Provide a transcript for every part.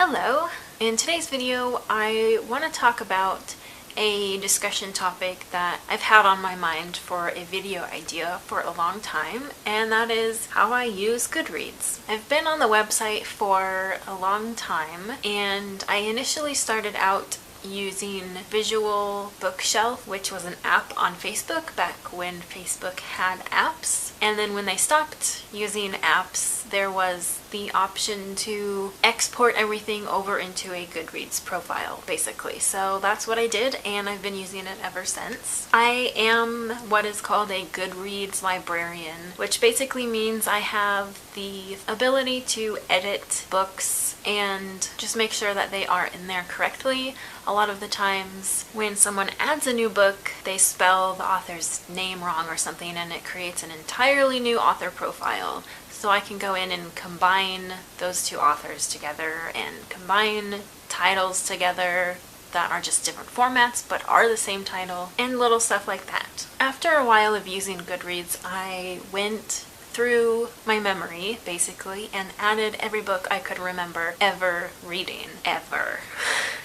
Hello! In today's video, I want to talk about a discussion topic that I've had on my mind for a video idea for a long time, and that is how I use Goodreads. I've been on the website for a long time, and I initially started out using Visual Bookshelf, which was an app on Facebook back when Facebook had apps. And then when they stopped using apps, there was the option to export everything over into a Goodreads profile, basically. So that's what I did, and I've been using it ever since. I am what is called a Goodreads Librarian, which basically means I have the ability to edit books and just make sure that they are in there correctly. A lot of the times when someone adds a new book, they spell the author's name wrong or something, and it creates an entirely new author profile. So I can go in and combine those two authors together and combine titles together that are just different formats but are the same title and little stuff like that. After a while of using Goodreads, I went through my memory, basically, and added every book I could remember ever reading, ever.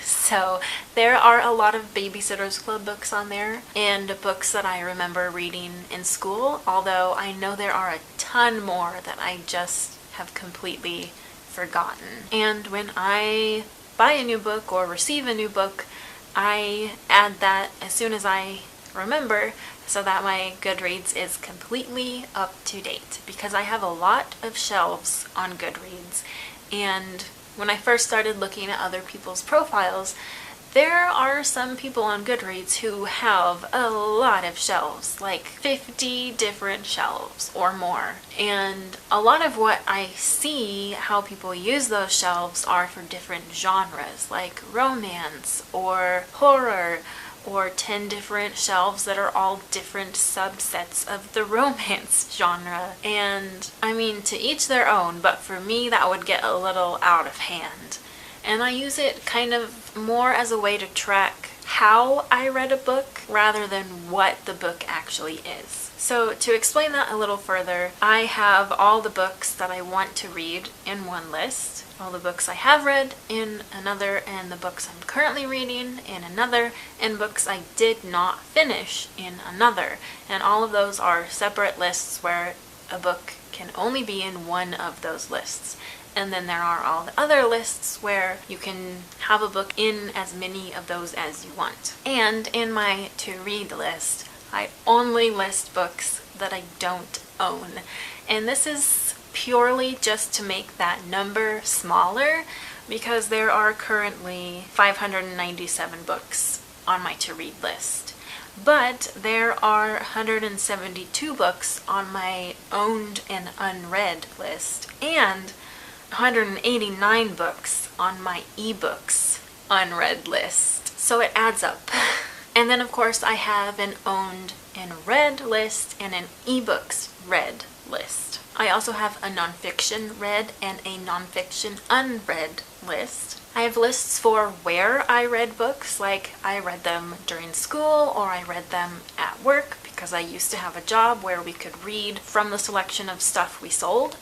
So there are a lot of Babysitter's Club books on there and books that I remember reading in school, although I know there are a ton more that I just have completely forgotten. And when I buy a new book or receive a new book, I add that as soon as I remember, so that my Goodreads is completely up to date, because I have a lot of shelves on Goodreads, and when I first started looking at other people's profiles, there are some people on Goodreads who have a lot of shelves, like 50 different shelves or more. And a lot of what I see how people use those shelves are for different genres, like romance or horror, or 10 different shelves that are all different subsets of the romance genre. And I mean, to each their own, but for me that would get a little out of hand. And I use it kind of more as a way to track how I read a book rather than what the book actually is. So to explain that a little further, I have all the books that I want to read in one list, all the books I have read in another, and the books I'm currently reading in another, and books I did not finish in another. And all of those are separate lists where a book can only be in one of those lists. And then there are all the other lists where you can have a book in as many of those as you want. And in my to-read list, I only list books that I don't own. And this is purely just to make that number smaller, because there are currently 597 books on my to-read list. But there are 172 books on my owned and unread list, and 189 books on my ebooks unread list. So it adds up. And then of course I have an owned and read list and an ebooks read list. I also have a nonfiction read and a nonfiction unread list. I have lists for where I read books, like I read them during school or I read them at work, because I used to have a job where we could read from the selection of stuff we sold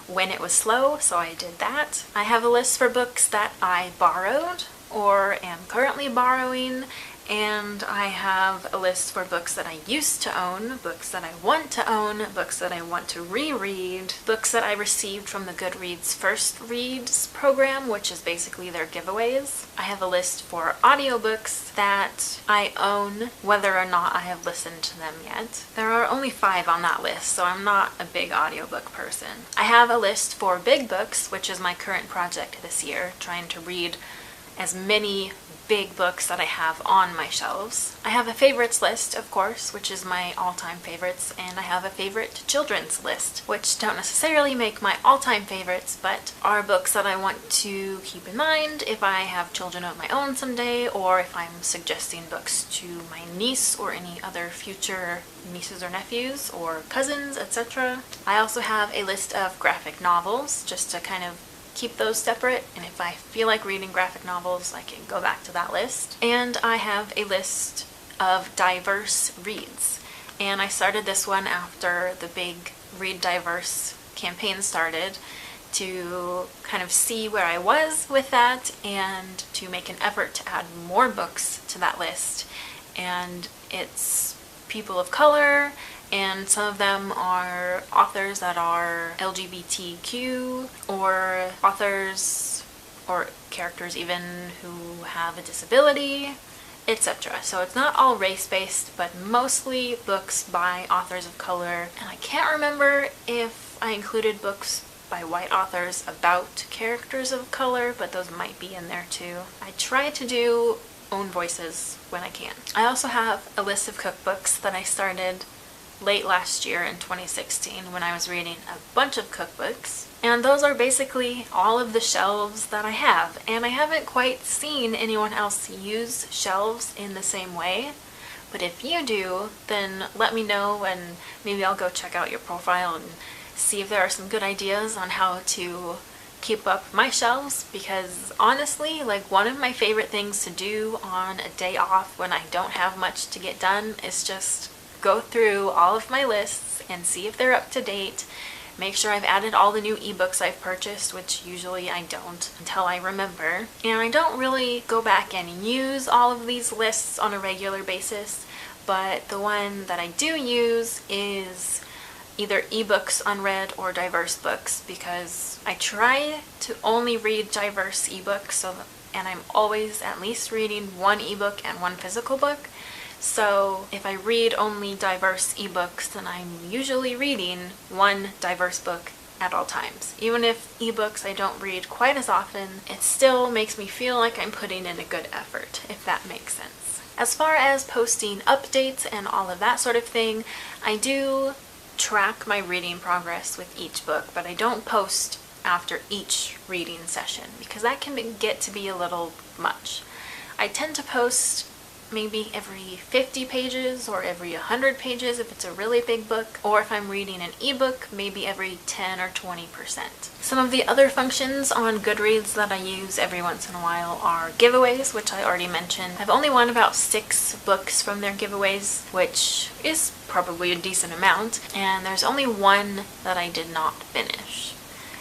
when it was slow, so I did that. I have a list for books that I borrowed or am currently borrowing, and I have a list for books that I used to own, books that I want to own, books that I want to reread, books that I received from the Goodreads First Reads program, which is basically their giveaways. I have a list for audiobooks that I own, whether or not I have listened to them yet. There are only 5 on that list, so I'm not a big audiobook person. I have a list for big books, which is my current project this year, trying to read as many big books that I have on my shelves. I have a favorites list, of course, which is my all-time favorites, and I have a favorite children's list, which don't necessarily make my all-time favorites, but are books that I want to keep in mind if I have children of my own someday, or if I'm suggesting books to my niece or any other future nieces or nephews or cousins, etc. I also have a list of graphic novels, just to kind of keep those separate, and if I feel like reading graphic novels, I can go back to that list. And I have a list of diverse reads, and I started this one after the big Read Diverse campaign started, to kind of see where I was with that and to make an effort to add more books to that list. And it's people of color, and some of them are authors that are LGBTQ, or authors or characters even who have a disability, etc. So it's not all race-based, but mostly books by authors of color. And I can't remember if I included books by white authors about characters of color, but those might be in there too. I try to do own voices when I can. I also have a list of cookbooks that I started late last year in 2016 when I was reading a bunch of cookbooks. And those are basically all of the shelves that I have. And I haven't quite seen anyone else use shelves in the same way. But if you do, then let me know, and maybe I'll go check out your profile and see if there are some good ideas on how to keep up my shelves. Because honestly, like, one of my favorite things to do on a day off when I don't have much to get done is just go through all of my lists and see if they're up to date. Make sure I've added all the new ebooks I've purchased, which usually I don't until I remember. And I don't really go back and use all of these lists on a regular basis, but the one that I do use is either ebooks unread or diverse books, because I try to only read diverse ebooks, and I'm always at least reading one ebook and one physical book. So if I read only diverse ebooks, then I'm usually reading one diverse book at all times. Even if ebooks I don't read quite as often, it still makes me feel like I'm putting in a good effort, if that makes sense. As far as posting updates and all of that sort of thing, I do track my reading progress with each book, but I don't post after each reading session because that can get to be a little much. I tend to post maybe every 50 pages or every 100 pages if it's a really big book, or if I'm reading an ebook, maybe every 10 or 20%. Some of the other functions on Goodreads that I use every once in a while are giveaways, which I already mentioned. I've only won about 6 books from their giveaways, which is probably a decent amount, and there's only one that I did not finish.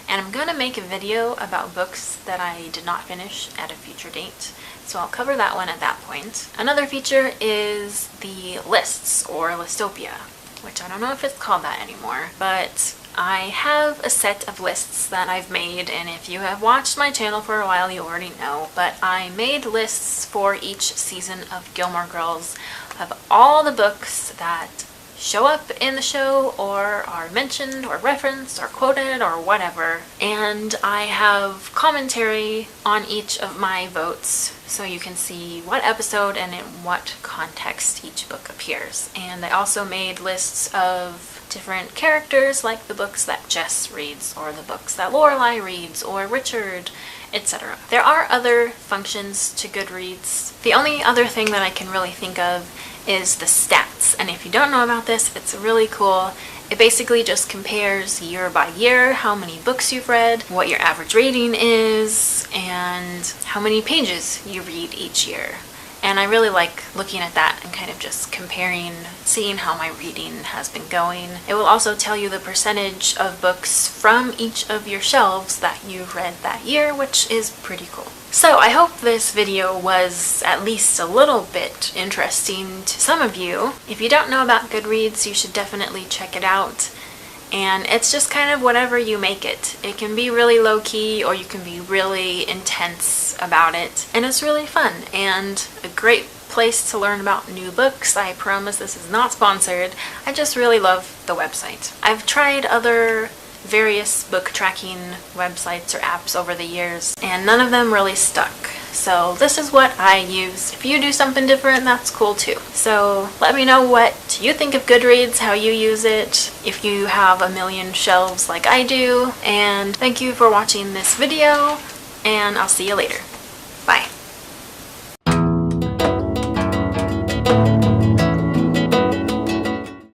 And I'm gonna make a video about books that I did not finish at a future date, so I'll cover that one at that point. Another feature is the lists, or Listopia, which I don't know if it's called that anymore, but I have a set of lists that I've made, and if you have watched my channel for a while, you already know, but I made lists for each season of Gilmore Girls of all the books that show up in the show or are mentioned or referenced or quoted or whatever, and I have commentary on each of my votes so you can see what episode and in what context each book appears. And I also made lists of different characters, like the books that Jess reads or the books that Lorelai reads or Richard, etc. There are other functions to Goodreads. The only other thing that I can really think of is the stats, and if you don't know about this, it's really cool. It basically just compares year by year how many books you've read, what your average rating is, and how many pages you read each year. And I really like looking at that and kind of just comparing, seeing how my reading has been going. It will also tell you the percentage of books from each of your shelves that you've read that year, which is pretty cool. So I hope this video was at least a little bit interesting to some of you. If you don't know about Goodreads, you should definitely check it out. And it's just kind of whatever you make it. It can be really low-key, or you can be really intense about it. And it's really fun and a great place to learn about new books. I promise this is not sponsored. I just really love the website. I've tried other various book tracking websites or apps over the years, and none of them really stuck. So this is what I use. If you do something different, that's cool too. So let me know what you think of Goodreads, how you use it, if you have a million shelves like I do. And thank you for watching this video, and I'll see you later.